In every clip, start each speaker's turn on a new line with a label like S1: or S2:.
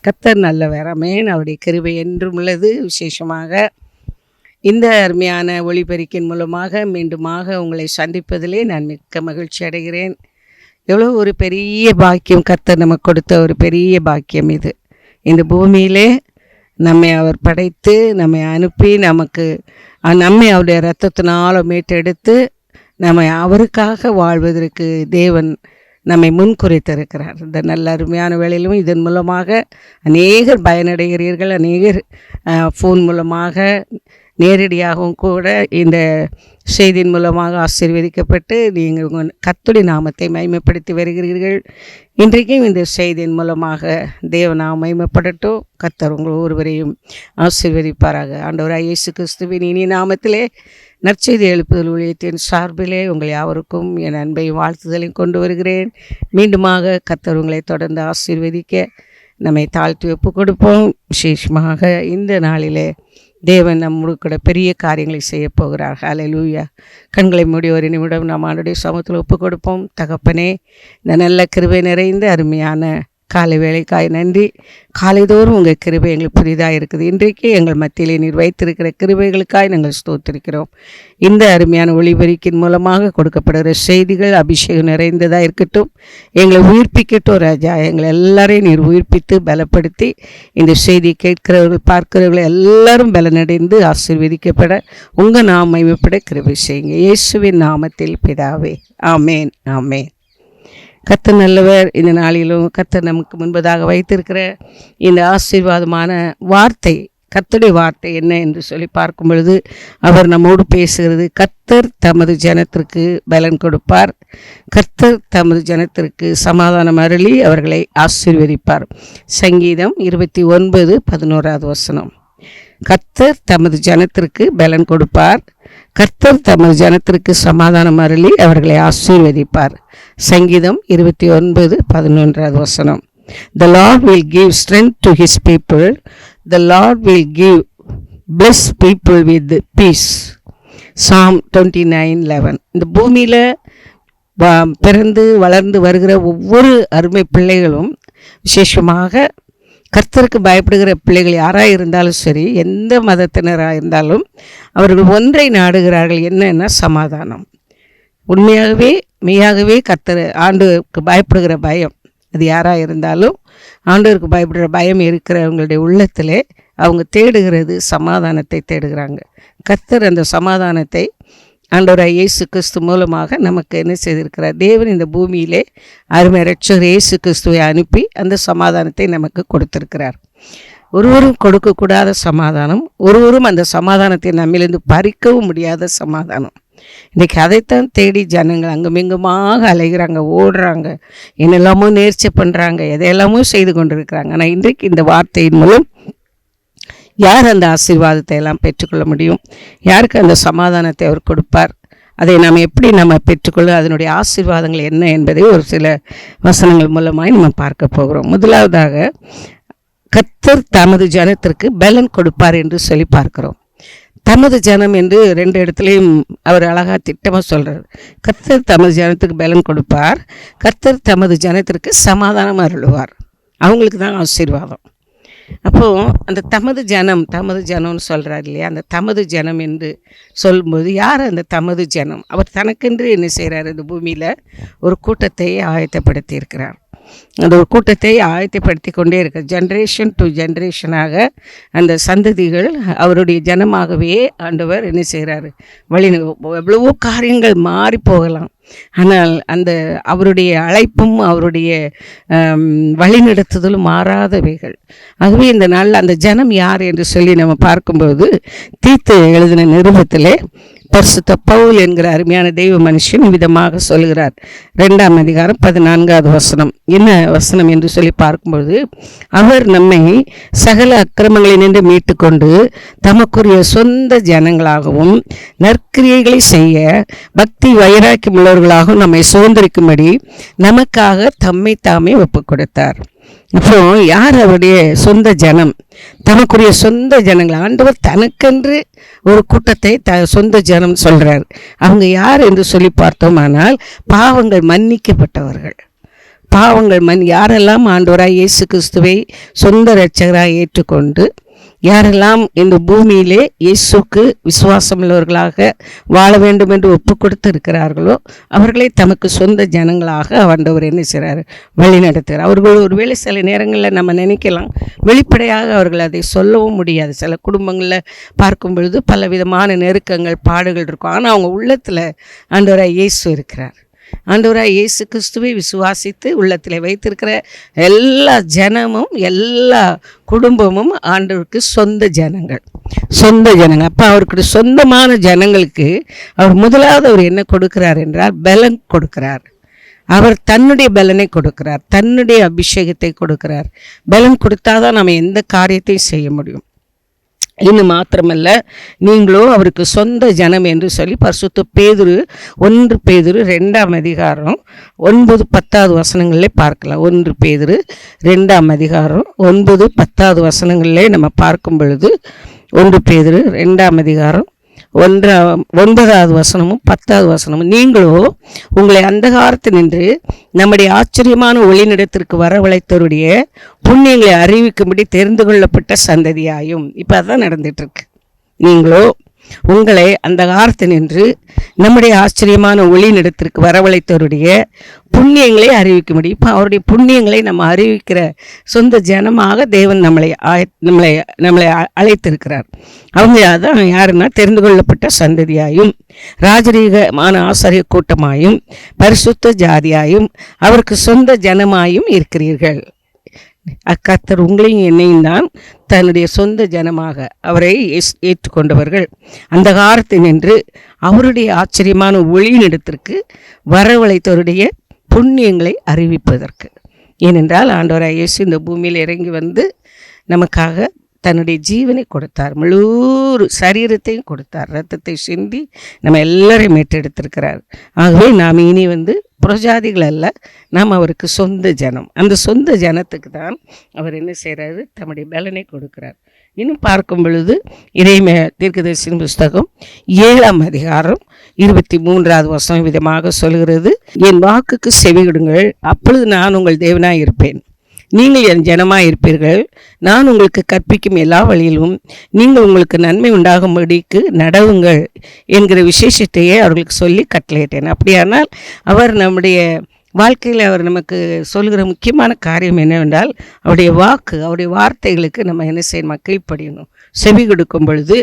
S1: கர்த்தர் நல்லவர். ஆமென். அவருடைய கிருபை என்றும் உள்ளது. விசேஷமாக இந்த அருமையான ஒளிபெருக்கின் மூலமாக மீண்டுமாக உங்களை சந்திப்பதிலே நான் மிக்க மகிழ்ச்சி அடைகிறேன். எவ்வளோ ஒரு பெரிய பாக்கியம், கர்த்தர் நமக்கு கொடுத்த ஒரு பெரிய பாக்கியம் இது. இந்த பூமியிலே நம்மை அவர் படைத்து நம்மை அனுப்பி நம்மை அவருடைய இரத்தத்தினால் மீட்டெடுத்து நம்மை அவருக்காக வாழ்வதற்கு தேவன் நம்மை முன்குறித்திருக்கிறார். இந்த நல்ல அருமையான வேளையிலும் இதன் மூலமாக அநேகர் பயனடைகிறீர்கள். அநேகர் ஃபோன் மூலமாக நேரடியாகவும் கூட இந்த செய்தியின் மூலமாக ஆசீர்வதிக்கப்பட்டு நீங்கள் உங்கள் கர்த்தருடைய நாமத்தை மகிமைப்படுத்தி வருகிறீர்கள். இன்றைக்கும் இந்த செய்தியின் மூலமாக தேவநாமம் மகிமைப்படட்டும். கர்த்தர் உங்கள் ஒருவரையும் ஆசீர்வதிப்பாராக. ஆண்டவராகிய இயேசு கிறிஸ்துவின் இனி நாமத்திலே நற்செய்தி எழுப்புதல் ஊழியத்தின் சார்பிலே உங்கள் யாவருக்கும் என் அன்பையும் வாழ்த்துதலையும் கொண்டு வருகிறேன். மீண்டுமாக கர்த்தர் உங்களை தொடர்ந்து ஆசீர்வதிக்க நம்மை தாழ்த்தி ஒப்பு கொடுப்போம். விசேஷமாக இந்த நாளிலே தேவன் நம்மோடு கூட பெரிய காரியங்களை செய்ய போகிறார். ஹல்லேலூயா. கண்களை மூடி ஒரு நிமிடம் நாம் ஆண்டவருடைய சமூகத்தில் ஒப்பு கொடுப்போம். தகப்பனே, இந்த நல்ல கிருபை நிறைந்த அருமையான காலை வேளைக்காய் நன்றி. காலைதோறும் உங்கள் கிருபை எங்களுக்கு புதிதாக இருக்குது. இன்றைக்கு எங்கள் மத்தியிலே நீர் வைத்திருக்கிற கிருபைகளுக்காய் நாங்கள் ஸ்தோத்திரிக்கிறோம். இந்த அருமையான ஒளிபெருக்கின் மூலமாக கொடுக்கப்படுகிற செய்திகள் அபிஷேகம் நிறைந்ததாக இருக்கட்டும். எங்களை உயிர்ப்பிக்கட்டும் ராஜா. எங்களை எல்லாரையும் நீர் உயிர்ப்பித்து பலப்படுத்தி இந்த செய்தி கேட்கிறவர்கள் பார்க்கிறவர்கள் எல்லாரும் பலனடைந்து ஆசீர்வதிக்கப்பட உங்கள் நாம் மகிமைப்பட கிருபை செய்யுங்க. இயேசுவின் நாமத்தில் பிதாவே, ஆமேன், ஆமேன். கர்த்தர் நல்லவர். இந்த நாளிலும் கர்த்தர் நமக்கு முன்பதாக வைத்திருக்கிற இந்த ஆசீர்வாதமான வார்த்தை, கர்த்தருடைய வார்த்தை என்ன என்று சொல்லி பார்க்கும் பொழுது அவர் நம்மோடு பேசுகிறது. கர்த்தர் தமது ஜனத்திற்கு பலன் கொடுப்பார். கர்த்தர் தமது ஜனத்திற்கு சமாதானம் அருளி அவர்களை ஆசீர்வதிப்பார். சங்கீதம் 29:11. கர்த்தர் தமது ஜனத்திற்கு பலன் கொடுப்பார். கர்த்தர் தமது ஜனத்திற்கு சமாதானம் அருளி அவர்களை ஆசீர்வதிப்பார். சங்கீதம் 29:11. The Lord will give strength to his people. The Lord will bless people with peace. Psalm 29:11. இந்த பூமியில் பிறந்து வளர்ந்து வருகிற ஒவ்வொரு அருமை பிள்ளைகளும், விசேஷமாக கர்த்தருக்கு பயப்படுகிற பிள்ளைகள் யாராக இருந்தாலும் சரி, எந்த மதத்தினராக இருந்தாலும் அவர்கள் ஒன்றை நாடுகிறார்கள். என்னன்னா சமாதானம். உண்மையாகவே மெய்யாகவே கர்த்தர் ஆண்டவருக்கு பயப்படுகிற பயம், அது யாராக இருந்தாலும் ஆண்டவருக்கு பயப்படுகிற பயம் இருக்கிறவங்களுடைய உள்ளத்திலே அவங்க தேடுகிறது சமாதானத்தை தேடுகிறாங்க. கர்த்தர் அந்த சமாதானத்தை ஆண்டவராகிய இயேசு கிறிஸ்து மூலமாக நமக்கு என்ன செய்திருக்கிறார்? தேவன் இந்த பூமியிலே அருமை இரட்சகர் இயேசு கிறிஸ்துவை அனுப்பி அந்த சமாதானத்தை நமக்கு கொடுத்திருக்கிறார். ஒருவரும் கொடுக்கக்கூடாத சமாதானம், ஒருவரும் அந்த சமாதானத்தை நம்மிலிருந்து பறிக்கவும் முடியாத சமாதானம். இன்றைக்கி அதைத்தான் தேடி ஜனங்கள் அங்குமிங்குமாக அலைகிறாங்க, ஓடுறாங்க, என்னெல்லாமோ நேர்ச்சி பண்ணுறாங்க, எதையெல்லாமோ செய்து கொண்டிருக்கிறாங்க. ஆனால் இன்றைக்கு இந்த வார்த்தையின் மூலம் யார் அந்த ஆசீர்வாதத்தை எல்லாம் பெற்றுக்கொள்ள முடியும்? யாருக்கு அந்த சமாதானத்தை அவர் கொடுப்பார்? அதை நாம் எப்படி பெற்றுக்கொள்ள, அதனுடைய ஆசீர்வாதங்கள் என்ன என்பதை ஒரு சில வசனங்கள் மூலமாய் நம்ம பார்க்க போகிறோம். முதலாவதாக கர்த்தர் தமது ஜனத்திற்கு பலன் கொடுப்பார் என்று சொல்லி பார்க்கிறோம். தமது ஜனம் என்று 2 இடத்துலையும் அவர் அழகாக திட்டமாக சொல்கிறார். கர்த்தர் தமது ஜனத்துக்கு பலன் கொடுப்பார். கர்த்தர் தமது ஜனத்திற்கு சமாதானம் அருளுவார். அவங்களுக்கு தான் ஆசீர்வாதம். அப்போது அந்த தமது ஜனம்னு சொல்கிறார் இல்லையா? அந்த தமது ஜனம் என்று சொல்லும்போது யார் அந்த தமது ஜனம்? அவர் தனக்கென்று என்ன செய்கிறார்? இந்த பூமியில் ஒரு கூட்டத்தை ஆயத்தப்படுத்தி இருக்கிறார். அந்த ஒரு கூட்டத்தை ஆயத்தப்படுத்தி கொண்டே இருக்க, ஜென்ரேஷன் டு ஜென்ரேஷனாக அந்த சந்ததிகள் அவருடைய ஜனமாகவே ஆண்டவர் என்ன செய்கிறார்? எவ்வளவோ காரியங்கள் மாறி போகலாம், ஆனால் அந்த அவருடைய அழைப்பும் அவருடைய வழிநடத்துதலும் மாறாதவைகள். ஆகவே இந்த நாளில் அந்த ஜனம் யார் என்று சொல்லி நம்ம பார்க்கும்போது, தீத்து எழுதின நிருபத்திலே பரிசுத்த பவுல் என்கிற அருமையான தெய்வ மனுஷன் விதமாக சொல்கிறார். 2ஆம் அதிகாரம் 14வது வசனம். என்ன வசனம் என்று சொல்லி பார்க்கும்போது, அவர் நம்மை சகல அக்கிரமங்களினின்று மீட்டு கொண்டு தமக்குரிய சொந்த ஜனங்களாகவும் நற்கிரியைகளை செய்ய பக்தி வைராக்கியம் உள்ளவர்களாகவும் நம்மை சுதந்திரிக்கும்படி நமக்காக தம்மை தாமே ஒப்பு கொடுத்தார். அப்போ யார் அவருடைய சொந்த ஜனம்? தமக்குரிய சொந்த ஜனங்கள். ஆண்டவர் தனக்கென்று ஒரு கூட்டத்தை சொந்த ஜனம் சொல்றார். அவங்க யார் என்று சொல்லி பார்த்தோமானால், பாவங்கள் மன்னிக்கப்பட்டவர்கள். பாவங்கள் யாரெல்லாம் ஆண்டவராய் இயேசு கிறிஸ்துவை சொந்த இரட்சகராய் ஏற்றுக்கொண்டு யாரெல்லாம் இந்த பூமியிலே இயேசுக்கு விசுவாசம் உள்ளவர்களாக வாழ வேண்டும் என்று ஒப்பு கொடுத்து இருக்கிறார்களோ அவர்களை தமக்கு சொந்த ஜனங்களாக ஆண்டவர் என்ன செய்கிறார், வழி நடத்துகிறார். அவர்கள் ஒருவேளை சில நேரங்களில் நம்ம நினைக்கலாம், வெளிப்படையாக அவர்கள் அதை சொல்லவும் முடியாது. சில குடும்பங்களில் பார்க்கும் பொழுது பலவிதமான நெருக்கங்கள் பாடுகள் இருக்கும். ஆனால் அவங்க உள்ளத்தில் ஆண்டவராய் இயேசு இருக்கிறார். ஆண்டவராய் இயேசு கிறிஸ்துவை விசுவாசித்து உள்ளத்தில் வைத்திருக்கிற எல்லா ஜனமும் எல்லா குடும்பமும் ஆண்டவருக்கு சொந்த ஜனங்கள். அப்போ அவருக்கு சொந்தமான ஜனங்களுக்கு அவர் முதலாவது அவர் என்ன கொடுக்கிறார் என்றால் பலன் கொடுக்கிறார். அவர் தன்னுடைய பலனை கொடுக்கிறார், தன்னுடைய அபிஷேகத்தை கொடுக்கிறார். பலன் கொடுத்தாதான் நம்ம எந்த காரியத்தையும் செய்ய முடியும். இன்னும் மாத்திரமல்ல, நீங்களோ அவருக்கு சொந்த ஜனம் என்று சொல்லி பரிசுத்த பேதுரு 1 பேதுரு 2ஆம் அதிகாரம் 9-10 வசனங்களிலே பார்க்கலாம். 1 பேதுரு 2ஆம் அதிகாரம் 9-10 வசனங்களிலே நம்ம பார்க்கும் பொழுது 1 பேதுரு 2ஆம் அதிகாரம் 9வது வசனமும் 10வது வசனமும், நீங்களோ உங்களை அந்தகாரத்தில் நின்று நம்முடைய ஆச்சரியமான ஒளிநிடத்திற்கு வரவழைத்தவருடைய புண்ணியங்களை அறிவிக்கும்படி தெரிந்து கொள்ளப்பட்ட சந்ததியாயும். இப்போ அதான் நடந்துட்டு இருக்கு. நீங்களோ உங்களை அந்த காலத்தில் நின்று நம்முடைய ஆச்சரியமான ஒளிநிடத்திற்கு வரவழைத்தவருடைய புண்ணியங்களை அறிவிக்க முடியும். இப்போ அவருடைய புண்ணியங்களை நம்ம அறிவிக்கிற சொந்த ஜனமாக தேவன் நம்மளை அழைத்திருக்கிறார். அவங்க அதான் யாருன்னா தெரிந்து கொள்ளப்பட்ட சந்ததியாயும் ராஜரீகமான ஆசாரிய கூட்டமாயும் பரிசுத்த ஜாதியாயும் அவருக்கு சொந்த ஜனமாயும் இருக்கிறீர்கள். கர்த்தர் உங்களையும் என்னையும் தான் தன்னுடைய சொந்த ஜனமாக அவரை ஏற்றுக்கொண்டவர்கள். அந்த காலத்தில் நின்று அவருடைய ஆச்சரியமான ஒளியினிடத்திற்கு வரவழைத்தவருடைய புண்ணியங்களை அறிவிப்பதற்கு. ஏனென்றால் ஆண்டவராய் இயேசு இந்த பூமியில் இறங்கி வந்து நமக்காக தன்னுடைய ஜீவனை கொடுத்தார், முழு சரீரத்தையும் கொடுத்தார், இரத்தத்தை சிந்தி நம்ம எல்லாரையும் மீட்டெடுத்திருக்கிறார். ஆகவே நாம் இனி புறஜாதிகள் அல்ல, நாம் அவருக்கு சொந்த ஜனம். அந்த சொந்த ஜனத்துக்கு தான் அவர் என்ன செய்கிறாரு, தம்முடைய பலனை கொடுக்கிறார். இன்னும் பார்க்கும் பொழுது இறைமையா தீர்க்கதரிசியின் புஸ்தகம் 7ஆம் அதிகாரம் 23வது வசனம் விதமாக சொல்கிறது, என் வாக்குக்கு செவிவிடுங்கள், அப்பொழுது நான் உங்கள் தேவனாய் இருப்பேன், நீங்கள் என் ஜனமாய் இருப்பீர்கள், நான் உங்களுக்கு கற்பிக்கும் எல்லா வழியிலும் நீங்கள் உங்களுக்கு நன்மை உண்டாகும்படிக்கு நடவுங்கள் என்கிற விசேஷத்தையே அவர்களுக்கு சொல்லி கட்டளையிட்டேன். அப்படியானால் அவர் நம்முடைய வாழ்க்கையில் அவர் நமக்கு சொல்கிற முக்கியமான காரியம் என்னவென்றால் அவருடைய வாக்கு, அவருடைய வார்த்தைகளுக்கு நம்ம என்ன செய்யணும், கீழ்ப்படியணும். செவி கொடுக்கும் பொழுது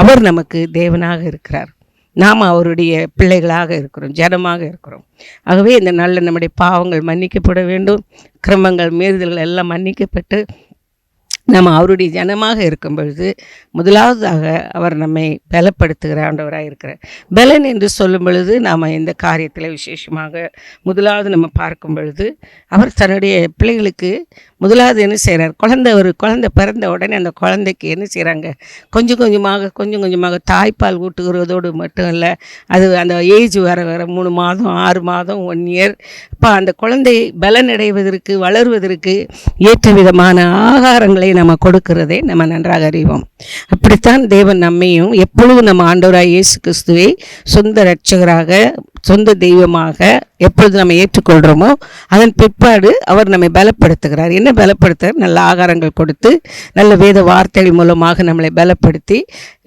S1: அவர் நமக்கு தேவனாக இருக்கிறார், நாம் அவருடைய பிள்ளைகளாக இருக்கிறோம், ஜனமாக இருக்கிறோம். ஆகவே இந்த நாளில் நம்முடைய பாவங்கள் மன்னிக்கப்பட வேண்டும், கிரமங்கள் மீறுதல்கள் எல்லாம் மன்னிக்கப்பட்டு நம்ம அவருடைய ஜனமாக இருக்கும் பொழுது முதலாவதாக அவர் நம்மை பலப்படுத்துகிற ஆண்டவராக இருக்கிறார். பலன் என்று சொல்லும் பொழுது நாம் இந்த காரியத்தில் விசேஷமாக முதலாவது நம்ம பார்க்கும் பொழுது அவர் தன்னுடைய பிள்ளைகளுக்கு முதலாவது என்ன செய்கிறார், ஒரு குழந்தை பிறந்த உடனே அந்த குழந்தைக்கு என்ன செய்கிறாங்க, கொஞ்சம் கொஞ்சமாக தாய்ப்பால் ஊட்டுகிறதோடு மட்டும் இல்லை, அது அந்த ஏஜ் வர 3 மாதம் 6 மாதம் 1 இயர் இப்போ அந்த குழந்தை பலனடைவதற்கு வளருவதற்கு ஏற்ற விதமான ஆகாரங்களை நம்ம கொடுக்கிறதை நம்ம நன்றாக அறிவோம். அப்படித்தான் தேவன் நம்மையும் எப்பொழுதும் நம்ம ஆண்டவராய் இயேசு கிறிஸ்துவை சொந்த இரட்சகராக சொந்த தெய்வமாக எப்பொழுது நம்ம ஏற்றுக்கொள்கிறோமோ அதன் பிற்பாடு அவர் நம்மை பலப்படுத்துகிறார். என்ன பலப்படுத்துகிறார், நல்ல ஆகாரங்கள் கொடுத்து நல்ல வேத வார்த்தைகள் மூலமாக நம்மளை பலப்படுத்தி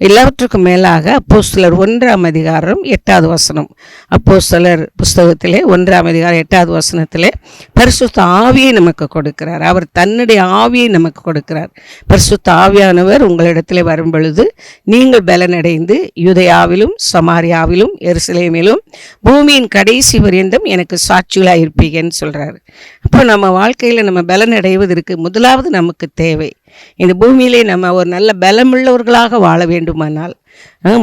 S1: எல்லாவற்றுக்கும் மேலாக அப்போஸ்தலர் 1ஆம் அதிகாரம் 8வது வசனம், அப்போஸ்தலர் புஸ்தகத்திலே 1ஆம் அதிகாரம் 8வது வசனத்திலே பரிசுத்த ஆவியை நமக்கு கொடுக்கிறார். அவர் தன்னுடைய ஆவியை நமக்கு கொடுக்கிறார். பரிசுத்த ஆவியானவர் உங்களிடத்தில் வரும் பொழுது நீங்கள் பலனடைந்து யூதேயாவிலும் சமாரியாவிலும் எருசலேமிலும் பூமியின் கடைசி பரியந்தம் எனக்கு சாட்சிகளாக இருப்பீங்கன்னு சொல்கிறாரு. அப்போ நம்ம வாழ்க்கையில் நம்ம பலன் அடைவதற்கு முதலாவது நமக்கு தேவை, இந்த பூமியிலே நம்ம ஒரு நல்ல பலமுள்ளவர்களாக வாழ வேண்டுமானால்,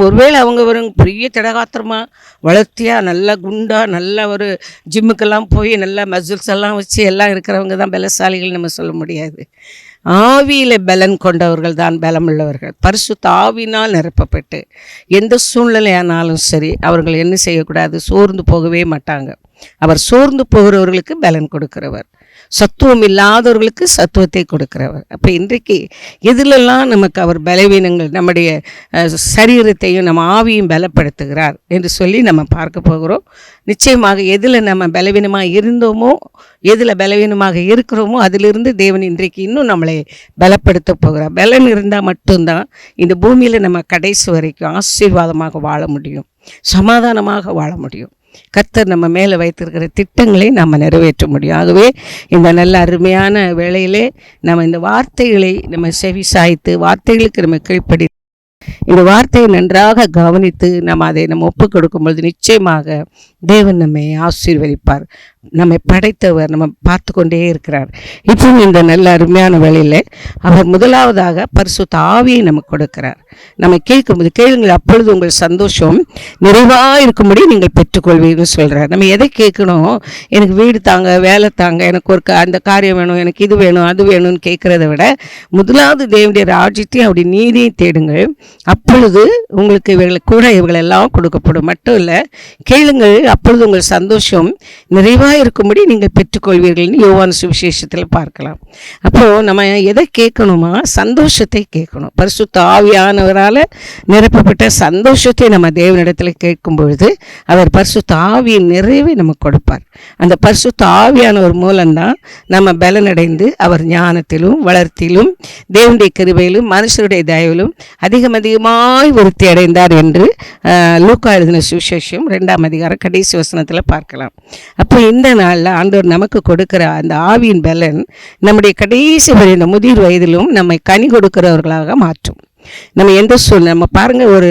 S1: ஒருவேளை அவங்க பெரிய திடகாத்திரமாக வளர்த்தியாக நல்லா குண்டா நல்லா ஒரு ஜிம்முக்கெல்லாம் போய் நல்லா மசில்ஸ் எல்லாம் வச்சு எல்லாம் இருக்கிறவங்க தான் பலசாலிகள் நம்ம சொல்ல முடியாது. ஆவியில் பலன் கொண்டவர்கள் தான் பலமுள்ளவர்கள். பரிசுத்த ஆவினால் நிரப்பப்பட்டு எந்த சூழ்நிலையானாலும் சரி அவர்கள் என்ன செய்யக்கூடாது, சோர்ந்து போகவே மாட்டாங்க. அவர் சோர்ந்து போகிறவர்களுக்கு பலன் கொடுக்கிறவர். சத்துவம் இல்லாதவர்களுக்கு சத்துவத்தை கொடுக்கிறவர். அப்போ இன்றைக்கு எதிலெல்லாம் நமக்கு அவர் பலவீனங்கள், நம்முடைய சரீரத்தையும் நம்ம ஆவியும் பலப்படுத்துகிறார் என்று சொல்லி நம்ம பார்க்க போகிறோம். நிச்சயமாக எதில் நம்ம பலவீனமாக இருந்தோமோ, எதில் பலவீனமாக இருக்கிறோமோ அதிலிருந்து தேவன் இன்றைக்கு இன்னும் நம்மளை பலப்படுத்த போகிறார். பலன் இருந்தால் மட்டும்தான் இந்த பூமியில் நம்ம கடைசி வரைக்கும் ஆசீர்வாதமாக வாழ முடியும், சமாதானமாக வாழ முடியும். கர்த்தர் நம்ம மேலே வைத்திருக்கிற திட்டங்களை நம்ம நிறைவேற்ற முடியும். ஆகவே இந்த நல்ல அருமையான வேளையிலே நம்ம இந்த வார்த்தைகளை நம்ம செவி சாய்த்து வார்த்தைகளுக்கு நம்ம கீழ்ப்படி இந்த வார்த்தையை நன்றாக கவனித்து நம்ம அதை நம்ம ஒப்புக் கொடுக்கும் பொழுது நிச்சயமாக தேவன் நம்மை ஆசீர்வதிப்பார். நம்மை படைத்தவர் நம்ம பார்த்து கொண்டே இருக்கிறார். இப்போ இந்த நல்ல அருமையான வேளையில் அவர் முதலாவதாக பரிசுத்த ஆவியை நமக்கு கொடுக்கிறார். நம்ம கேட்கும்போது கேளுங்கள், அப்பொழுது உங்கள் சந்தோஷம் நிறைவாக இருக்கும்படி நீங்கள் பெற்றுக்கொள்வீங்கன்னு சொல்கிறார். நம்ம எதை கேட்கணும்? எனக்கு வீடு தாங்க, வேலை தாங்க, எனக்கு ஒரு அந்த காரியம் வேணும், எனக்கு இது வேணும், அது வேணும்னு கேட்குறத விட முதலாவது தேவனுடைய ராஜ்யத்தையும் அப்படி நீதியை தேடுங்கள். அப்பொழுது உங்களுக்கு இவைகளெல்லாம் கொடுக்கப்படும். மட்டும் இல்லை, கேளுங்கள், அப்பொழுது உங்கள் சந்தோஷம் நிறைவாக இருக்கும்படி நீங்கள் பெற்றுக்கொள்வீர்கள்னு யோவான் சுவிசேஷத்தில் பார்க்கலாம். அப்போது நம்ம எதை கேட்கணுமா? சந்தோஷத்தை கேட்கணும். பரிசுத்த ஆவியானவரால் நிரப்பப்பட்ட சந்தோஷத்தை நம்ம தேவனிடத்தில் கேட்கும் பொழுது அவர் பரிசுத்த ஆவியின் நிறைவை நமக்கு கொடுப்பார். அந்த பரிசுத்த ஆவியானவர் மூலம்தான் நம்ம பலனடைந்து அவர் ஞானத்திலும் வளர்த்திலும் தேவனுடைய கிருபையிலும் மனுஷருடைய தயவிலும் அதிகமாய் விருத்தி அடைந்தார் என்று லூக்கா எழுதின சுவிசேஷம் 2ஆம் அதிகாரம் கடைசி வசனத்தில் பார்க்கலாம். அப்போ இந்த நாளில் ஆண்டவர் நமக்கு கொடுக்கிற அந்த ஆவியின் பலன் நம்முடைய கடைசி வரை இந்த முதிர் வயதிலும் நம்மை கனி கொடுக்கிறவர்களாக மாற்றும். நம்ம எந்த சூழ்நிலை நம்ம பாருங்கள், ஒரு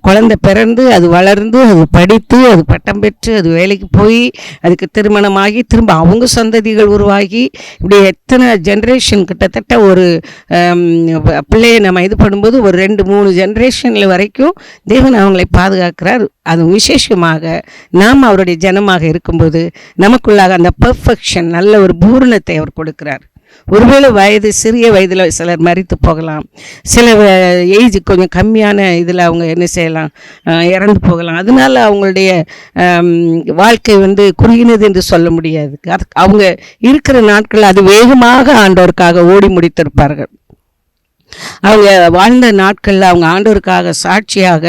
S1: குழந்தை பிறந்து அது வளர்ந்து அது படித்து அது பட்டம் பெற்று அது வேலைக்கு போய் அதுக்கு திருமணமாகி திரும்ப அவங்க சந்ததிகள் உருவாகி இப்படி எத்தனை ஜென்ரேஷன், கிட்டத்தட்ட ஒரு பிள்ளையை நம்ம இது பண்ணும்போது ஒரு 2-3 ஜென்ரேஷனில் வரைக்கும் தேவன் அவங்களை பாதுகாக்கிறார். அது விசேஷமாக நாம் அவருடைய ஜனமாக இருக்கும்போது நமக்குள்ளாக அந்த பெர்ஃபெக்ஷன், நல்ல ஒரு பூரணத்தை அவர் கொடுக்கிறார். ஒருவேளை சிறிய வயதில் சிலர் மரித்து போகலாம், சில ஏஜ் கொஞ்சம் கம்மியான இதில் அவங்க என்ன செய்யலாம், இறந்து போகலாம். அதனால அவங்களுடைய வாழ்க்கை குறுகினது என்று சொல்ல முடியாது. அவங்க இருக்கிற நாட்கள் அது வேகமாக ஆண்டவருக்காக ஓடி முடித்திருப்பார்கள். அவங்க வாழ்ந்த நாட்களில் அவங்க ஆண்டவருக்காக சாட்சியாக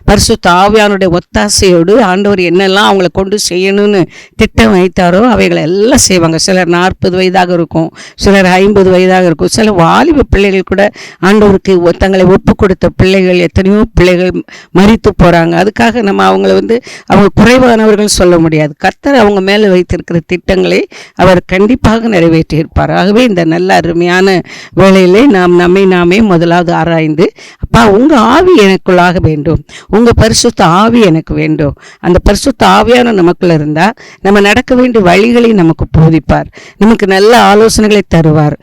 S1: பரிசுத்த ஆவியானுடைய ஒத்தாசையோடு ஆண்டவர் என்னெல்லாம் அவங்கள கொண்டு செய்யணும்னு திட்டம் வைத்தாரோ அவைகளை எல்லாம் செய்வாங்க. சிலர் 40 வயதாக இருக்கும், சிலர் 50 வயதாக இருக்கும், சில வாலிப பிள்ளைகள் கூட ஆண்டவருக்கு தங்களை ஒப்பு கொடுத்த பிள்ளைகள், எத்தனையோ பிள்ளைகள் மரித்து போகிறாங்க. அதுக்காக நம்ம அவங்கள அவங்க குறைவானவர்கள் சொல்ல முடியாது. கர்த்தர் அவங்க மேலே வைத்திருக்கிற திட்டங்களை அவர் கண்டிப்பாக நிறைவேற்றியிருப்பார். ஆகவே இந்த நல்ல அருமையான வேளையிலே நம்மை நாமே முதலாவது ஆராய்ந்து, அப்பா உங்கள் ஆவி எனக்குள்ளாக வேண்டும், உங்கள் பரிசுத்த ஆவி எனக்கு வேண்டும். அந்த பரிசுத்த ஆவியான நமக்குள்ள இருந்தால் நம்ம நடக்க வேண்டிய வழிகளை நமக்கு போதிப்பார், நமக்கு நல்ல ஆலோசனைகளை தருவார்.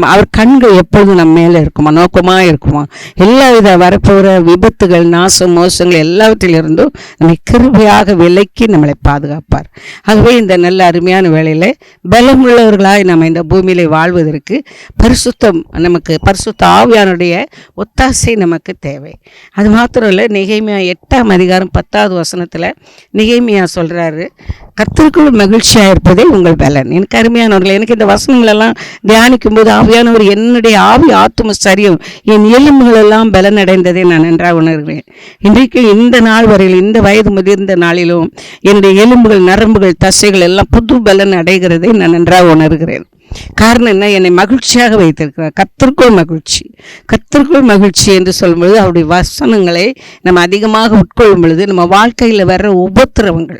S1: அவர் கண்கள் எப்பொழுதும் நம்ம மேலே இருக்குமா, நோக்கமாக இருக்குமா, எல்லா வித வரப்போகிற விபத்துகள், நாசம், மோசங்கள் எல்லாவற்றிலிருந்தும் நம்மை கிருபையாக விலக்கி நம்மளை பாதுகாப்பார். ஆகவே இந்த நல்ல அருமையான வேளையில் பலமுள்ளவர்களாய் நம்ம இந்த பூமியிலே வாழ்வதற்கு பரிசுத்தம், நமக்கு பரிசுத்த ஆவியானுடைய ஒத்தாசை நமக்கு தேவை. அது மாத்திரம் இல்லை, நெகேமியா 8ஆம் அதிகாரம் 10வது வசனத்தில் நெகேமியா சொல்கிறாரு, கர்த்தருக்குள் மகிழ்ச்சியாக இருப்பதே உங்கள் பலன். எனக்கு அருமையானவர்கள், எனக்கு இந்த வசனங்களெல்லாம் தியானிக்கும் போது ஆவியானவர் என்னுடைய ஆவி ஆத்தும சரியம் என் எலும்புகளெல்லாம் பலன் அடைந்ததை நான் நன்றாக உணர்கிறேன். இன்றைக்கு இந்த நாள் வரையில், இந்த வயது முதிர்ந்த நாளிலும் என்னுடைய எலும்புகள், நரம்புகள், தசைகள் எல்லாம் புது பலன் அடைகிறதை நான் நன்றாக உணர்கிறேன். காரணம் என்ன? என்னை மகிழ்ச்சியாக வைத்திருக்கிறார். கர்த்தருக்குள் மகிழ்ச்சி, கர்த்தருக்குள் மகிழ்ச்சி என்று சொல்லும்பொழுது அவருடைய வசனங்களை நம்ம அதிகமாக உட்கொள்ளும் பொழுது நம்ம வாழ்க்கையில் வர்ற உபத்திரவங்கள்,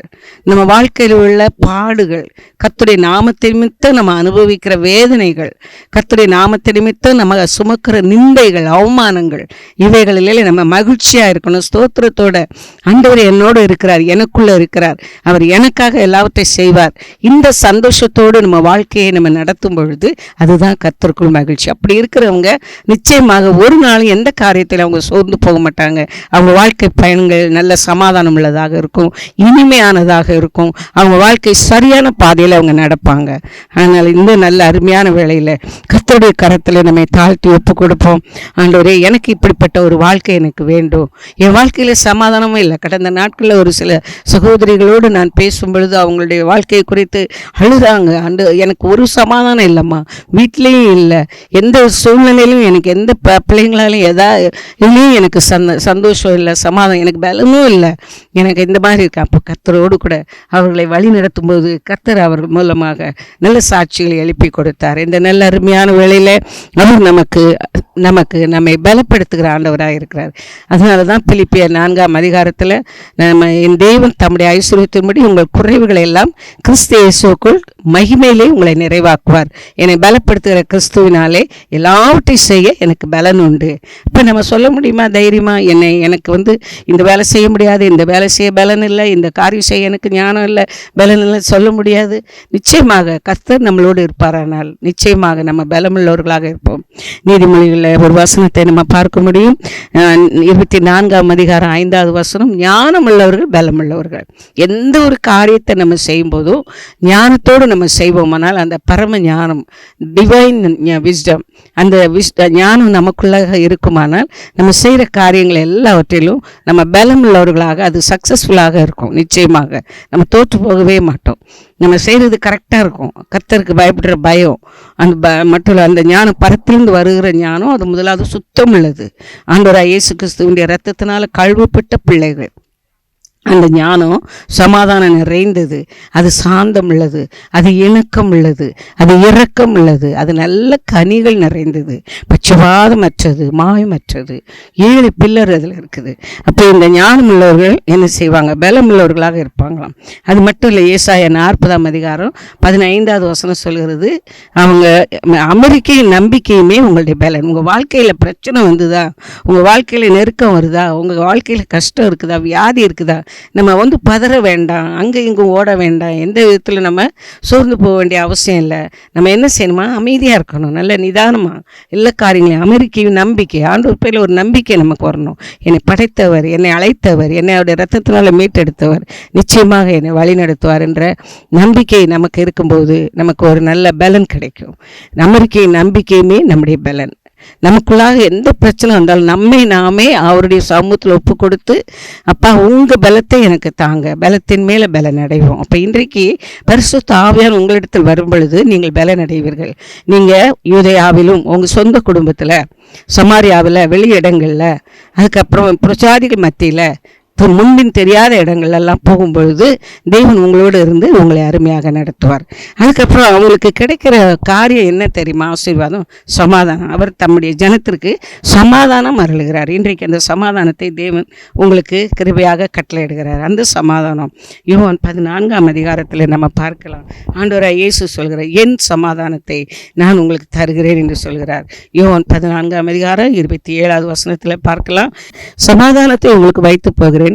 S1: நம்ம வாழ்க்கையில் உள்ள பாடுகள், கர்த்தருடைய நாமத்தை நிமித்தம் நம்ம அனுபவிக்கிற வேதனைகள், கர்த்தருடைய நாமத்தை நிமித்தம் நம்ம சுமக்கிற நிந்தைகள், அவமானங்கள், இவைகளிலே நம்ம மகிழ்ச்சியாக இருக்கணும். ஸ்தோத்திரத்தோட ஆண்டவர் என்னோடு இருக்கிறார், எனக்குள்ளே இருக்கிறார், அவர் எனக்காக எல்லாவற்றையும் செய்வார். இந்த சந்தோஷத்தோடு நம்ம வாழ்க்கையை நம்ம நடத்த நடத்தும் பொழுது அதுதான் கர்த்தருக்குள் மகிழ்ச்சி. அப்படி இருக்கிறவங்க நிச்சயமாக ஒரு நாள் எந்த காரியத்தில் அவங்க சோர்ந்து போக மாட்டாங்க. அவங்க வாழ்க்கை பயணங்கள் நல்ல சமாதானம் உள்ளதாக இருக்கும், இனிமையானதாக இருக்கும். அவங்க வாழ்க்கை சரியான பாதையில் அவங்க நடப்பாங்க. அதனால் இந்த நல்ல அருமையான வேளையில் கர்த்தருடைய கரத்தில் நம்மை தாழ்த்தி ஒப்பு கொடுப்போம். ஆண்டவரே, எனக்கு இப்படிப்பட்ட ஒரு வாழ்க்கை எனக்கு வேண்டும். என் வாழ்க்கையில் சமாதானமும் இல்லை. கடந்த நாட்களில் ஒரு சில சகோதரிகளோடு நான் பேசும் பொழுது அவங்களுடைய வாழ்க்கையை குறித்து அழுதாங்க. எனக்கு ஒரு சமாதானம் இல்லைம்மா, வீட்லேயும் இல்லை, எந்த சூழ்நிலையிலும் எனக்கு எந்த பிள்ளைங்களாலும் எதுலேயும் எனக்கு சந்தோஷம் இல்லை, சமாதானம், எனக்கு பலனும் இல்லை, எனக்கு இந்த மாதிரி இருக்கு. அப்போ கர்த்தரோடு கூட அவர்களை வழி நடத்தும் போது கர்த்தர் அவர்கள் மூலமாக நல்ல சாட்சிகளை எழுப்பி கொடுத்தார். இந்த நல்ல அருமையான வேளையில் அவர் நம்மை பலப்படுத்துகிற ஆண்டவராக இருக்கிறார். அதனால தான் பிலிப்பியர் 4ஆம் அதிகாரத்தில் என் தேவன் தம்முடைய ஐஸ்வரியத்தின்படி உங்கள் குறைவுகளை எல்லாம் கிறிஸ்து இயேசுவுக்குள் மகிமையிலே உங்களை நிறைவாக்குவார். என்னை பலப்படுத்துகிற கிறிஸ்துவினாலே எல்லாவற்றையும் செய்ய எனக்கு பலன் உண்டு. இப்போ நம்ம சொல்ல முடியுமா தைரியமா, எனக்கு இந்த வேலை செய்ய முடியாது, இந்த வேலை செய்ய பலன் இல்லை, இந்த காரியம் செய்ய எனக்கு ஞானம் இல்லை, பலன் இல்லை சொல்ல முடியாது. நிச்சயமாக கர்த்தர் நம்மளோடு இருப்பாரானால் நிச்சயமாக நம்ம பலமுள்ளவர்களாக இருப்போம். நீதிமொழிகளில் ஒரு வசனத்தை நம்ம பார்க்க முடியும். 24ஆம் அதிகாரம் 5வது வசனம், ஞானம் உள்ளவர்கள் பலமுள்ளவர்கள். எந்த ஒரு காரியத்தை நம்ம செய்யும்போதும் ஞானத்தோடு நம்ம செய்வோமானால் அந்த பரம ஞானம், டிவைன் விஸ்டம், அந்த ஞானம் நமக்குள்ளாக இருக்குமானால் நம்ம செய்கிற காரியங்கள் எல்லாவற்றிலும் நம்ம பலம் உள்ளவர்களாக அது சக்ஸஸ்ஃபுல்லாக இருக்கும். நிச்சயமாக நம்ம தோற்று போகவே மாட்டோம். நம்ம செய்கிறது கரெக்டாக இருக்கும். கர்த்தருக்கு பயப்படுற பயம் மட்டும் அந்த ஞானம் பரத்திலிருந்து வருகிற ஞானம் அது முதலாவது சுத்தம் உள்ளது. ஆண்டவராகிய இயேசு கிறிஸ்துவினுடைய இரத்தத்தினால கழுவப்பட்ட பிள்ளைகள். அந்த ஞானம் சமாதானம் நிறைந்தது, அது சாந்தம் உள்ளது, அது இணக்கம் உள்ளது, அது இரக்கம் உள்ளது, அது நல்ல கனிகள் நிறைந்தது, பட்சபாதமற்றது, மாயமற்றது, 7 பில்லர் அதில் இருக்குது. அப்போ இந்த ஞானம் உள்ளவர்கள் என்ன செய்வாங்க? பலம் உள்ளவர்களாக இருப்பாங்களாம். அது மட்டும் இல்லை, ஏசாயா 40ஆம் அதிகாரம் 15வது வசனம் சொல்கிறது, அவங்க அமெரிக்கையின் நம்பிக்கையுமே உங்களுடைய பலன். உங்கள் வாழ்க்கையில் பிரச்சனை வந்துதா, உங்கள் வாழ்க்கையில் நெருக்கம் வருதா, உங்கள் வாழ்க்கையில் கஷ்டம் இருக்குதா, வியாதி இருக்குதா, நம்ம பதற வேண்டாம், அங்கே இங்கும் ஓட வேண்டாம், எந்த விதத்தில் நம்ம சோர்ந்து போக வேண்டிய அவசியம் இல்லை. நம்ம என்ன செய்யணுமா? அமைதியாக இருக்கணும், நல்ல நிதானமாக எல்லா காரியங்களையும். அமெரிக்கையும் நம்பிக்கை, ஆண்டவர் பேரில் ஒரு நம்பிக்கை நமக்கு வரணும். என்னை படைத்தவர், என்னை அழைத்தவர், என்னை அவருடைய ரத்தத்தினால் மீட்டெடுத்தவர் நிச்சயமாக என்னை வழி நடத்துவார் என்ற நம்பிக்கை நமக்கு இருக்கும்போது நமக்கு ஒரு நல்ல பலன் கிடைக்கும். அமெரிக்கையின் நம்பிக்கையுமே நம்முடைய பலன். நமக்குள்ளாக எந்த பிரச்சனை வந்தாலும் நாமே அவருடைய சமூகத்தில் ஒப்பு கொடுத்து, அப்பா உங்கள் பலத்தை எனக்கு தாங்க, பலத்தின் மேலே பலன் அடைவோம். அப்போ இன்றைக்கு பரிசுத்த ஆவியார் உங்களிடத்தில் வரும் பொழுது நீங்கள் பலன் அடைவீர்கள். நீங்கள் யூதேயாவிலும் உங்கள் சொந்த குடும்பத்தில், சமாரியாவில், வெளி இடங்களில், அதுக்கப்புறம் பிரச்சாரிகள் மத்தியில், முன்பின் தெரியாத இடங்கள்லாம் போகும்பொழுது தெய்வன் உங்களோடு இருந்து உங்களை அருமையாக நடத்துவார். அதுக்கப்புறம் அவங்களுக்கு கிடைக்கிற காரியம் என்ன தெரியுமா? ஆசீர்வாதம், சமாதானம். அவர் தம்முடைய ஜனத்திற்கு சமாதானம் அருளுகிறார். இன்றைக்கு அந்த சமாதானத்தை தேவன் உங்களுக்கு கிருபையாக கட்டளையிடுகிறார். அந்த சமாதானம் யோவான் 14ஆம் அதிகாரத்தில் நம்ம பார்க்கலாம். ஆண்டவராகிய இயேசு சொல்கிறார், என் சமாதானத்தை நான் உங்களுக்கு தருகிறேன் என்று சொல்கிறார். யோவான் 14ஆம் அதிகாரம் 27வது வசனத்தில் பார்க்கலாம். சமாதானத்தை உங்களுக்கு வைத்து போகிறேன்,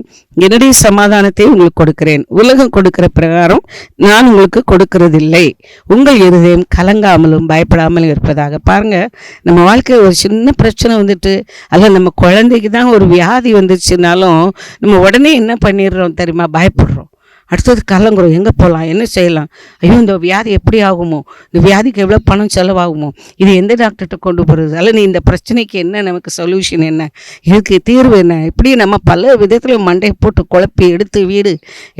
S1: என்னுடைய சமாதானத்தை உங்களுக்கு கொடுக்கிறேன், உலகம் கொடுக்கிற பிரகாரம் நான் உங்களுக்கு கொடுக்கிறதில்லை. உங்கள் இருதயம் கலங்காமலும் பயப்படாமலும் இருப்பதாக. பாருங்க, நம்ம வாழ்க்கையில் ஒரு சின்ன பிரச்சனை அல்ல நம்ம குழந்தைக்கு தான் ஒரு வியாதி வந்துச்சுனாலும் நம்ம உடனே என்ன பண்ணிடுறோம் தெரியுமா? பயப்படுறோம். அடுத்தது கலங்குறோம், எங்கே போகலாம், என்ன செய்யலாம், ஐயோ இந்த வியாதி எப்படி ஆகுமோ, இந்த வியாதிக்கு எவ்வளோ பணம் செலவாகுமோ, இது எந்த டாக்டர்கிட்ட கொண்டு போகிறது, அல்ல இந்த பிரச்சனைக்கு என்ன நமக்கு சொல்யூஷன் என்ன, இதுக்கு தீர்வு என்ன, இப்படி நம்ம பல விதத்தில் மண்டையை போட்டு குழப்பி எடுத்து வீடு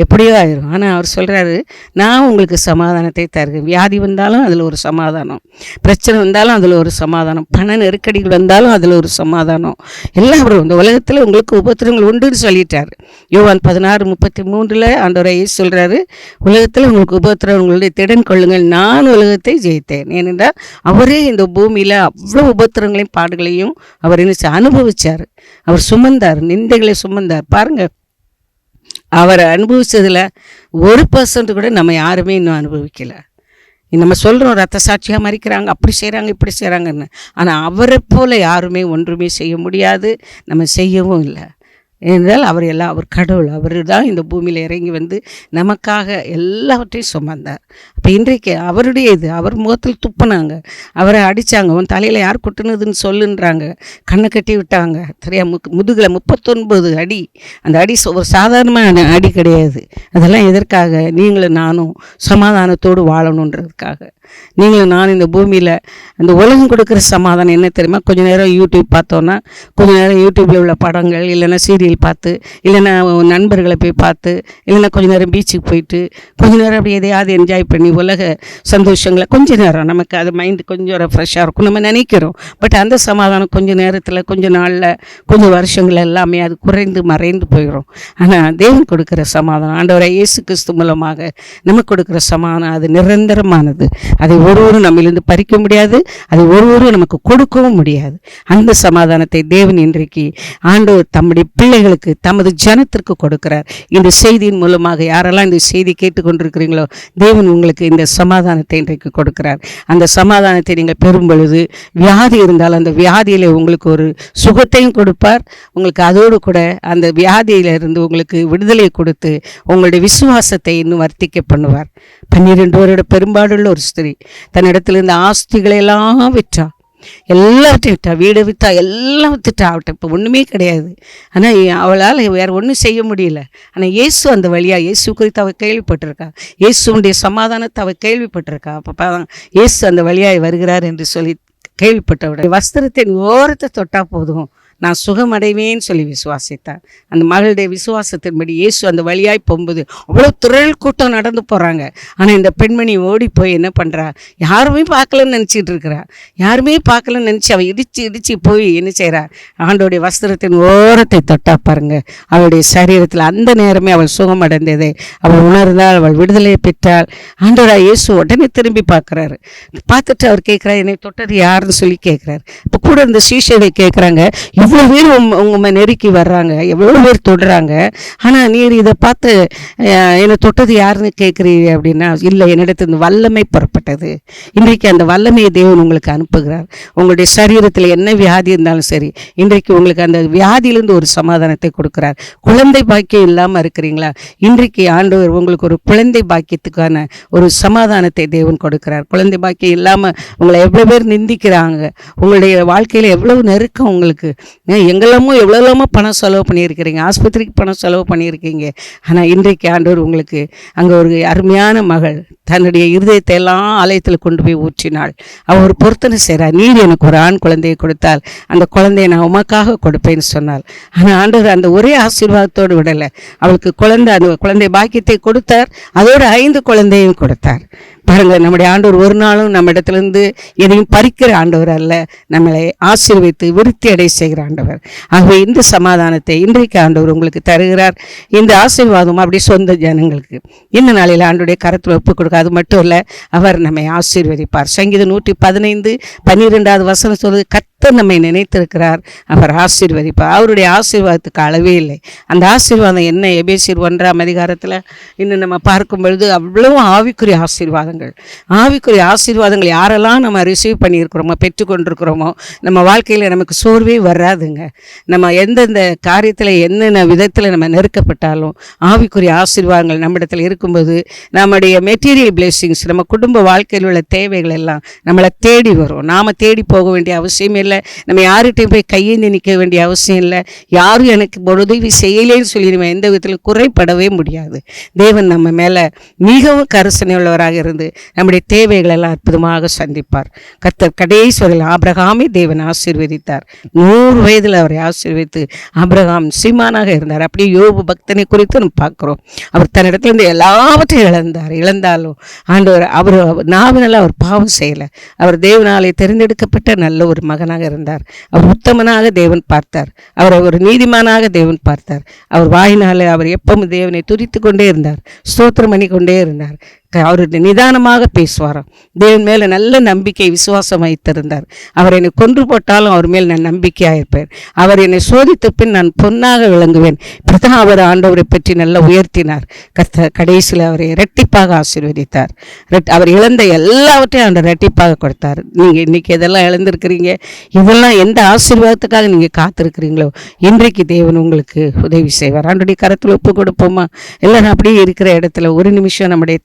S1: எப்படியோ ஆயிரும். ஆனால் அவர் சொல்கிறாரு, நான் உங்களுக்கு சமாதானத்தை தருகிறேன். வியாதி வந்தாலும் அதில் ஒரு சமாதானம், பிரச்சனை வந்தாலும் அதில் ஒரு சமாதானம், பண நெருக்கடிகள் வந்தாலும் அதில் ஒரு சமாதானம். எல்லாரும் இந்த உலகத்தில் உங்களுக்கு உபத்திரங்கள் உண்டுன்னு சொல்லிட்டார். யோவான் 16:33 ஆண்டவரை சொல்றாரு, உலகத்தில் உங்களுக்கு உபத்திரம், உங்களுடைய திடன் கொள்ளுங்கள், நான் உலகத்தை ஜெயித்தேன். ஏனென்றால் அவரே இந்த பூமியில அவ்வளவு உபத்திரங்களையும் பாடுகளையும் அவர் என்ன அனுபவிச்சார். அவர் சுமந்தார், நிந்தைகளை சுமந்தார். பாருங்க, அவர் அனுபவிச்சதுல 1% கூட நம்ம யாருமே இன்னும் அனுபவிக்கல. நம்ம சொல்கிறோம் ரத்த சாட்சியாக மறிக்கிறாங்க, அப்படி செய்கிறாங்க, இப்படி செய்கிறாங்கன்னு. ஆனால் அவரை போல யாருமே ஒன்றுமே செய்ய முடியாது, நம்ம செய்யவும் இல்லை. என்றால் அவர் கடவுள். அவர் தான் இந்த பூமியில் இறங்கி வந்து நமக்காக எல்லாவற்றையும் சுமந்தார். அப்போ இன்றைக்கு அவருடைய இது, அவர் முகத்தில் துப்புனாங்க, அவரை அடித்தாங்க, உன் தலையில் யார் கொட்டுனதுன்னு சொல்லுன்றாங்க, கண்ணை கட்டி விட்டாங்க. சரியா முதுகில் 39 அடி. அந்த அடி ஒரு சாதாரணமான அடி கிடையாது. அதெல்லாம் எதற்காக? நீங்களும் நானும் சமாதானத்தோடு வாழணுன்றதுக்காக. நீங்களும் நானும் இந்த பூமியில் அந்த உலகம் கொடுக்குற சமாதானம் என்ன தெரியுமா? கொஞ்சம் நேரம் யூடியூப் பார்த்தோன்னா, கொஞ்சம் நேரம் யூடியூப்பில் உள்ள படங்கள், இல்லைன்னா சீரியல் பார்த்து, இல்லைன்னா நண்பர்களை போய் பார்த்து, இல்லைன்னா கொஞ்சம் நேரம் பீச்சுக்கு போயிட்டு, கொஞ்சம் நேரம் அப்படி எதையாவது என்ஜாய் பண்ணி உலக சந்தோஷங்களை கொஞ்சம் நேரம் நமக்கு அது மைண்டு கொஞ்சம் ரெஃப்ரெஷ்ஷாக இருக்கும் நம்ம நினைக்கிறோம். பட் அந்த சமாதானம் கொஞ்சம் நேரத்தில், கொஞ்சம் நாளில், கொஞ்சம் வருஷங்கள் எல்லாமே அது குறைந்து மறைந்து போயிடும். ஆனால் தேவன் கொடுக்குற சமாதானம், ஆண்டவரை இயேசு கிறிஸ்து மூலமாக நமக்கு கொடுக்குற சமாதானம் அது நிரந்தரமானது. அதை ஒருவரும் நம்மிலிருந்து பறிக்க முடியாது, அதை ஒருவரும் நமக்கு கொடுக்கவும் முடியாது. அந்த சமாதானத்தை தேவன் இன்றைக்கு ஆண்டவர் தம்முடைய பிள்ளைகளுக்கு, தமது ஜனத்திற்கு கொடுக்கிறார். இந்த செய்தியின் மூலமாக யாரெல்லாம் இந்த செய்தி கேட்டுக்கொண்டிருக்கிறீங்களோ, தேவன் உங்களுக்கு இந்த சமாதானத்தை இன்றைக்கு கொடுக்கிறார். அந்த சமாதானத்தை நீங்கள் பெறும் பொழுது, வியாதி இருந்தால் அந்த வியாதியில் உங்களுக்கு ஒரு சுகத்தையும் கொடுப்பார். உங்களுக்கு அதோடு கூட அந்த வியாதியிலிருந்து உங்களுக்கு விடுதலை கொடுத்து உங்களுடைய விசுவாசத்தை இன்னும் வர்த்திக்க பண்ணுவார். 12 வருட பெரும்பாடுள்ள ஒரு ஸ்திரீ தன்னிடத்தில் இருந்த ஆஸ்திகளை எல்லாம் விற்றா, எல்லாத்தையும் விட்டா, வீடை விற்றா, எல்லாம் விற்றுட்டா. அவட்ட இப்போ ஒன்றுமே கிடையாது. ஆனால் அவளால் வேறு ஒன்றும் செய்ய முடியல. ஆனால் இயேசு அந்த வழியாக, இயேசு குறித்து அவள் கேள்விப்பட்டிருக்கா, இயேசுடைய சமாதானத்தை அவள் கேள்விப்பட்டிருக்கா. அப்போ இயேசு அந்த வழியாக வருகிறார் என்று சொல்லி கேள்விப்பட்டவுடைய வஸ்திரத்தின் ஓரத்தை தொட்டால் போதும், நான் சுகமடைவேன்னு சொல்லி விசுவாசித்தார். அந்த மகளுடைய விசுவாசத்தின்படி இயேசு அந்த வழியாய் போகும்போது அவ்வளோ திரள் கூட்டம் நடந்து போகிறாங்க. ஆனால் இந்த பெண்மணி ஓடி போய் என்ன பண்ணுறா? யாருமே பார்க்கலன்னு நினச்சிட்டு இருக்கிறா. யாருமே பார்க்கலன்னு நினச்சி அவள் இடித்து போய் என்ன செய்கிறா? ஆண்டோடைய வஸ்திரத்தின் ஓரத்தை தொட்டா பாருங்க, அவளுடைய சரீரத்தில் அந்த நேரமே அவள் சுகமடைந்ததை அவள் உணர்ந்தாள், அவள் விடுதலையை பெற்றாள். ஆண்டோட இயேசு உடனே திரும்பி பார்க்குறாரு. பார்த்துட்டு அவர் கேட்குறாரு, என்னை தொட்டது யாருன்னு சொல்லி கேட்குறாரு. இப்போ கூட இந்த சீஷரை கேட்குறாங்க, எவ்வளோ பேர் உங்க நெருக்கி வர்றாங்க, எவ்வளோ பேர் தொடுறாங்க, ஆனால் நீர் இதை பார்த்து என்னை தொட்டது யாருன்னு கேட்குறீங்க அப்படின்னா, இல்லை, என்னிடத்து வல்லமை புறப்பட்டது. இன்றைக்கு அந்த வல்லமையை தேவன் உங்களுக்கு அனுப்புகிறார். உங்களுடைய சரீரத்தில் என்ன வியாதி இருந்தாலும் சரி, இன்றைக்கு உங்களுக்கு அந்த வியாதியிலிருந்து ஒரு சமாதானத்தை கொடுக்குறார். குழந்தை பாக்கியம் இல்லாமல் இருக்கிறீங்களா? இன்றைக்கு ஆண்டவர் உங்களுக்கு ஒரு குழந்தை பாக்கியத்துக்கான ஒரு சமாதானத்தை தேவன் கொடுக்கிறார். குழந்தை பாக்கியம் இல்லாமல் உங்களை எவ்வளோ பேர் நிந்திக்கிறாங்க, உங்களுடைய வாழ்க்கையில் எவ்வளவு நெருக்கம் உங்களுக்கு, எங்கெல்லாமோ எவ்வளோலாமோ பணம் செலவு பண்ணியிருக்கிறீங்க, ஆஸ்பத்திரிக்கு பணம் செலவு பண்ணியிருக்கீங்க. ஆனால் இன்றைக்கு ஆண்டவர் உங்களுக்கு அங்கே ஒரு அருமையான மகள் தன்னுடைய இருதயத்தை எல்லாம் ஆலயத்தில் கொண்டு போய் ஊற்றினாள். அவள் ஒரு பொருத்தனை செய்கிறார். நீர் எனக்கு ஒரு ஆண் குழந்தையை கொடுத்தால் அந்த குழந்தையை நான் உமக்காக கொடுப்பேன்னு சொன்னாள். ஆனால் ஆண்டவர் அந்த ஒரே ஆசீர்வாதத்தோடு விடலை, அவளுக்கு அந்த குழந்தை பாக்கியத்தை கொடுத்தார், அதோடு 5 குழந்தையும் கொடுத்தார். பாருங்கள், நம்முடைய ஆண்டவர் ஒரு நாளும் நம்ம இடத்துலேருந்து எதையும் பறிக்கிற ஆண்டவர் அல்ல, நம்மளை ஆசீர்வித்து விருத்தி அடை செய்கிற ஆண்டவர். ஆகவே இந்த சமாதானத்தை இன்றைக்கு ஆண்டவர் உங்களுக்கு தருகிறார். இந்த ஆசீர்வாதம் அப்படி சொந்த ஜனங்களுக்கு இந்த நாளில் ஆண்டவருடைய கரத்தில் ஒப்புக் கொடுக்க. அது மட்டும் இல்லை, அவர் நம்மை ஆசீர்வதிப்பார். சங்கீதம் 115:12 வசனம் சொல்வது, கர்த்தர் நம்மை நினைத்திருக்கிறார், அவர் ஆசீர்வதிப்பார். அவருடைய ஆசீர்வாதத்துக்கு அளவே இல்லை. அந்த ஆசீர்வாதம் என்ன? எபேசியர் 1 இன்னும் நம்ம பார்க்கும் பொழுது அவ்வளவு ஆவிக்குரிய ஆசீர்வாதங்கள். ஆவிக்குரிய ஆசீர்வாதங்கள் யாரெல்லாம் நம்ம ரிசீவ் பண்ணியிருக்கிறோமோ, பெற்றுக்கொண்டிருக்கிறோமோ, நம்ம வாழ்க்கையில் நமக்கு சோர்வே வராதுங்க. நம்ம எந்தெந்த காரியத்தில் என்னென்ன விதத்தில் நம்ம நெருக்கப்பட்டாலும் ஆவிக்குரிய ஆசீர்வாதங்கள் நம்மிடத்தில் இருக்கும்போது நம்முடைய மெட்டீரியல் பிளெஸிங்ஸ், நம்ம குடும்ப வாழ்க்கையில் உள்ள தேவைகள் எல்லாம் நம்மளை தேடி வரும். நாம் தேடி போக வேண்டிய அவசியம் இல்லை, நம்ம யார்கிட்டையும் போய் கையேந்தி நிற்க வேண்டிய அவசியம் இல்லை. யாரும் எனக்கு உதவி செய்யலேன்னு சொல்லி நம்ம எந்த விதத்தில் குறைப்படவே முடியாது. தேவன் நம்ம மேலே மிகவும் கரிசனை உள்ளவராக இருந்து நம்முடைய தேவைகள் எல்லாம் அற்புதமாக சந்திப்பார். கர்த்தர் கடைசி வரையில் ஆபிரகாமை தேவன் ஆசீர்வதித்தார். 100 வயதில் அவரை ஆசீர்வதித்து ஆபிரகாம் சீமானாக இருந்தார். அப்படியே யோபு பக்தனை குறித்து நம்ம பார்க்குறோம். அவர் தன்னிடத்துல இருந்து எல்லாவற்றையும் இழந்தாலும் ஆண்டவர் அவர் நாவினால் அவர் பாவம் செய்யலை. அவர் தேவனாலே தெரிந்தெடுக்கப்பட்ட நல்ல ஒரு மகனாக இருந்தார். அவர் உத்தமனாக தேவன் பார்த்தார். அவரை ஒரு நீதிமானாக தேவன் பார்த்தார். அவர் வாயினாலே அவர் எப்பவும் தேவனை துதித்து கொண்டே இருந்தார், ஸ்தோத்திரம் பண்ணி கொண்டே இருந்தார். அவருடைய நிதானமாக பேசுவாராம். தேவன் மேலே நல்ல நம்பிக்கை விசுவாசம் வைத்திருந்தார். அவர் என்னை கொன்று போட்டாலும் அவர் மேல் நான் நம்பிக்கையாக இருப்பேன். அவர் என்னை சோதித்த பின் நான் பொன்னாக விளங்குவேன். இப்படிதான் அவர் ஆண்டவரை பற்றி நல்லா உயர்த்தினார். கடைசியில் அவரை இரட்டிப்பாக ஆசீர்வதித்தார். அவர் இழந்த எல்லாவற்றையும் அவர் இரட்டிப்பாக கொடுத்தார். நீங்கள் இன்றைக்கி எதெல்லாம் இழந்திருக்கிறீங்க, இதெல்லாம் எந்த ஆசீர்வாதத்துக்காக நீங்கள் காத்திருக்கிறீங்களோ இன்றைக்கு தேவன் உங்களுக்கு உதவி செய்வார். ஆண்டவருடைய கரத்தில் ஒப்பு கொடுப்போமா? எல்லாம் அப்படியே இருக்கிற இடத்துல ஒரு நிமிஷம் நம்முடைய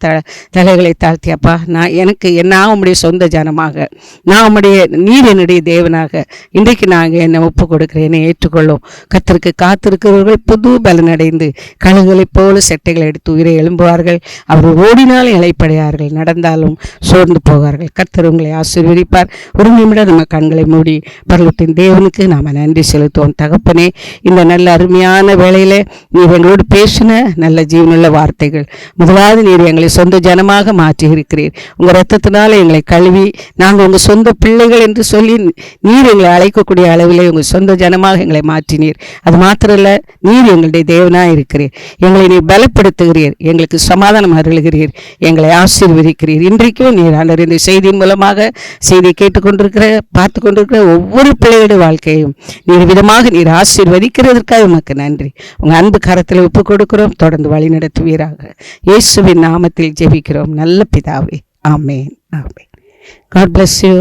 S1: தலைகளை தாழ்த்தியாப்பா, நான் உம்முடைய சொந்த ஜனமாக, நீர் என்னுடைய தேவனாக இன்றைக்கு நாங்கள் என்னை ஒப்பு கொடுக்கிறேன், என்னை ஏற்றுக்கொள்ளும். கர்த்தருக்கு காத்திருக்கிறவர்கள் புது பலனடைந்து கழுகுகளைப் போல செட்டைகளை எடுத்து உயிரை எழும்புவார்கள். அவர்கள் ஓடினாலும் இளைப்படையார்கள், நடந்தாலும் சோர்ந்து போவார்கள். கர்த்தர் உங்களை ஆசீர்வதிப்பார். ஒரு நிமிடம் நம்ம கண்களை மூடி பரலோகத்தின் தேவனுக்கு நாம் நன்றி செலுத்துவோம். தகப்பனே, இந்த நல்ல அருமையான வேளையில நீர் எங்களோடு பேசின நல்ல ஜீவனுள்ள வார்த்தைகள், முதலாவது நீர் எங்களை சொந்த ஜனமாக மாற்றி இருக்கிறீர். உங்கள் ரத்தத்தினால எங்களை கழுவி நாங்கள் உங்கள் சொந்த பிள்ளைகள் என்று சொல்லி நீர் எங்களை அழைக்கக்கூடிய அளவிலே உங்கள் சொந்த ஜனமாக எங்களை மாற்றினீர். அது மாத்திரல்ல, நீர் எங்களுடைய தேவனாக இருக்கிறீர். எங்களை நீர் பலப்படுத்துகிறீர், எங்களுக்கு சமாதானம் அருளுகிறீர், எங்களை ஆசீர்வதிக்கிறீர். இன்றைக்கும் நீர் ஆண்டவர் இந்த செய்தியின் மூலமாக செய்தியை கேட்டுக்கொண்டிருக்கிற பார்த்து கொண்டிருக்கிற ஒவ்வொரு பிள்ளைகளுடைய வாழ்க்கையும் நீர் விதமாக நீர் ஆசீர்வதிக்கிறதற்காக உமக்கு நன்றி. உங்கள் அன்பு கரத்தில் ஒப்பு கொடுக்கிறோம். தொடர்ந்து வழி நடத்துவீராக. இயேசுவின் நாமத்தில் ஜெபிக்கிறோம் நல்ல பிதாவே. ஆமேன், ஆமேன். God bless you.